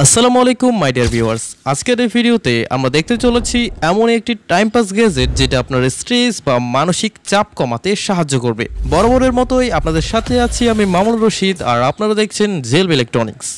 আসসালামু আলাইকুম my dear viewers, আজকের এই ভিডিওতে আমরা দেখতে চলেছি এমন একটি টাইম পাস গ্যাজেট যেটা আপনার স্ট্রেস বা মানসিক চাপ কমাতে সাহায্য করবে। বরাবরের মতোই আপনাদের সাথে আছি আমি মামুনুর রশিদ, আর আপনারা দেখছেন জেলব ইলেকট্রনিক্স।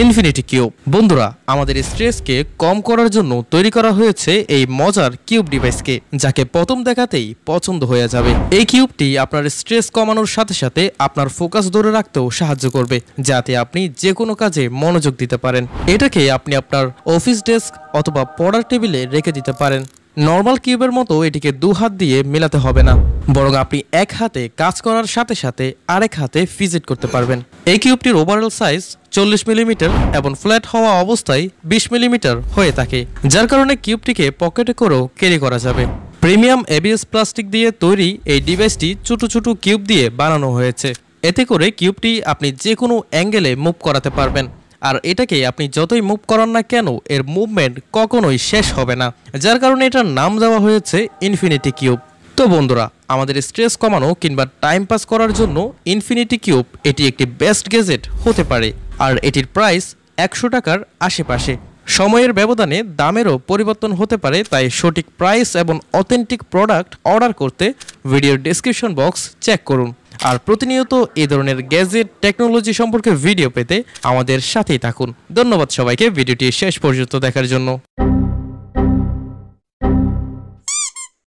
Infinity cube. বন্ধুরা, আমাদের স্ট্রেসকে কম করার জন্য তৈরি করা হয়েছে এই মজার কিউব ডিভাইসকে, যাকে প্রথম দেখাতেই পছন্দ হয়ে যাবে। এই কিউবটি আপনার স্ট্রেস কমানোর সাথে সাথে আপনার ফোকাস ধরে রাখতেও সাহায্য করবে, যাতে আপনি যে কোনো কাজে মনোযোগ দিতে পারেন। এটাকে আপনি আপনার অফিস ডেস্ক অথবা পড়ার টেবিলে রেখে দিতে পারেন। নর্মাল কিউবের মতো এটিকে দু হাত দিয়ে মেলাতে হবে না, বরং আপনি এক হাতে কাজ করার সাথে সাথে আরেক হাতে ফিজিট করতে পারবেন। এই কিউবটির ওভারঅল সাইজ 40 মিলিমিটার এবং ফ্ল্যাট হওয়া অবস্থায় 20 মিলিমিটার হয়ে থাকে, যার কারণে কিউবটিকে পকেটে করেও ক্যারি করা যাবে। প্রিমিয়াম এবিএস প্লাস্টিক দিয়ে তৈরি এই ডিভাইসটি ছোট ছোট কিউব দিয়ে বানানো হয়েছে। এতে করে কিউবটি আপনি যে কোনো অ্যাঙ্গেলে মুভ করাতে পারবেন, আর এটাকে আপনি যতই মুভ করান না কেন এর মুভমেন্ট কখনোই শেষ হবে না, যার কারণে এটার নাম দেওয়া হয়েছে ইনফিনিটি কিউব। তো বন্ধুরা, আমাদের স্ট্রেস কমানো কিংবা টাইম পাস করার জন্য ইনফিনিটি কিউব এটি একটি বেস্ট গ্যাজেট হতে পারে, আর এটির প্রাইস 100 টাকার আশেপাশে। সময়ের ব্যবধানে দামেরও পরিবর্তন হতে পারে, তাই সঠিক প্রাইস এবং অথেন্টিক প্রোডাক্ট অর্ডার করতে ভিডিওর ডেসক্রিপশন বক্স চেক করুন। আর প্রতিনিয়ত এই ধরনের গ্যাজেট টেকনোলজি সম্পর্কে ভিডিও পেতে আমাদের সাথেই থাকুন। ধন্যবাদ সবাইকে ভিডিওটি শেষ পর্যন্ত দেখার জন্য।